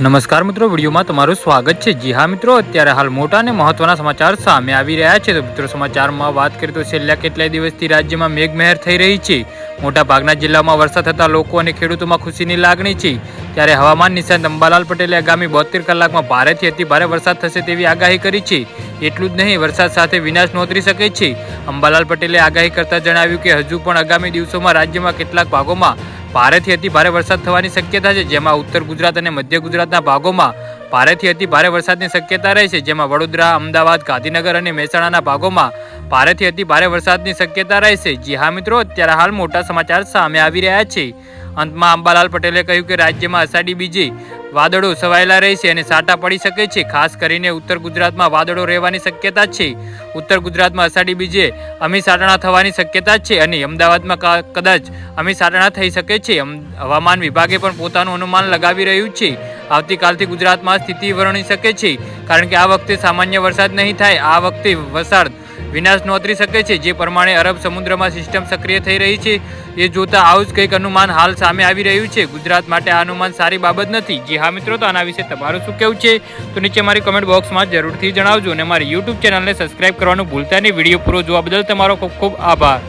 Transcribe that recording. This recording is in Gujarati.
નમસ્કાર મિત્રો, વિડીયોમાં તમારું સ્વાગત છે। જી હા મિત્રો, અત્યારે હાલ મોટા અને મહત્વના સમાચાર સામે આવી રહ્યા છે। તો મિત્રો, સમાચારમાં વાત કરીએ તો છેલ્લા કેટલાય દિવસથી રાજ્યમાં મેઘમહેર થઈ રહી છે। મોટા ભાગના જિલ્લામાં વરસાદ થતા લોકો અને ખેડૂતોમાં ખુશીની લાગણી છે। ત્યારે હવામાન નિષ્ણાત અંબાલાલ પટેલે આગામી 72 કલાકમાં ભારેથી અતિ ભારે વરસાદ થશે તેવી આગાહી કરી છે। એટલું જ નહીં, વરસાદ સાથે વિનાશ નોંધી શકે છે। અંબાલાલ પટેલે આગાહી કરતા જણાવ્યું કે હજુ પણ આગામી દિવસોમાં રાજ્યમાં કેટલાક ભાગોમાં ભારેથી અતિ ભારે વરસાદ થવાની શક્યતા છે, જેમાં ઉત્તર ગુજરાત અને મધ્ય ગુજરાતના ભાગોમાં ભારેથી અતિ ભારે વરસાદની શક્યતા રહેશે, જેમાં વડોદરા, અમદાવાદ, ગાંધીનગર અને મહેસાણાના ભાગોમાં ભારેથી અતિ ભારે વરસાદની શક્યતા રહેશે। જી હા મિત્રો, અત્યારે હાલ મોટા સમાચાર સામે આવી રહ્યા છે। અંતમાં અંબાલાલ પટેલે કહ્યું કે રાજ્યમાં અષાઢી બીજે વાદળો છવાયેલા રહેશે અને છાંટા પડી શકે છે। ખાસ કરીને ઉત્તર ગુજરાતમાં વાદળો રહેવાની શક્યતા છે। ઉત્તર ગુજરાતમાં અષાઢી બીજે અમી સાટણા થવાની શક્યતા છે અને અમદાવાદમાં કદાચ અમી સાટણા થઈ શકે છે। હવામાન વિભાગે પણ પોતાનું અનુમાન લગાવી રહ્યું છે। આવતીકાલથી ગુજરાતમાં સ્થિતિ વર્ણી શકે છે, કારણ કે આ વખતે સામાન્ય વરસાદ નહીં થાય। આ વખતે વરસાદ વિનાશ નોંધી શકે છે। જે પ્રમાણે અરબ સમુદ્રમાં સિસ્ટમ સક્રિય થઈ રહી છે, એ જોતા આવું જ કંઈક અનુમાન હાલ સામે આવી રહ્યું છે। ગુજરાત માટે આ અનુમાન સારી બાબત નથી। જી હા મિત્રો, તો આના વિશે તમારું શું કહેવું છે તો નીચે મારી કમેન્ટ બોક્સમાં જરૂરથી જણાવજો અને મારી યુટ્યુબ ચેનલને સબસ્ક્રાઇબ કરવાનું ભૂલતા નહીં। વિડીયો પૂરો જોવા બદલ તમારો ખૂબ ખૂબ આભાર।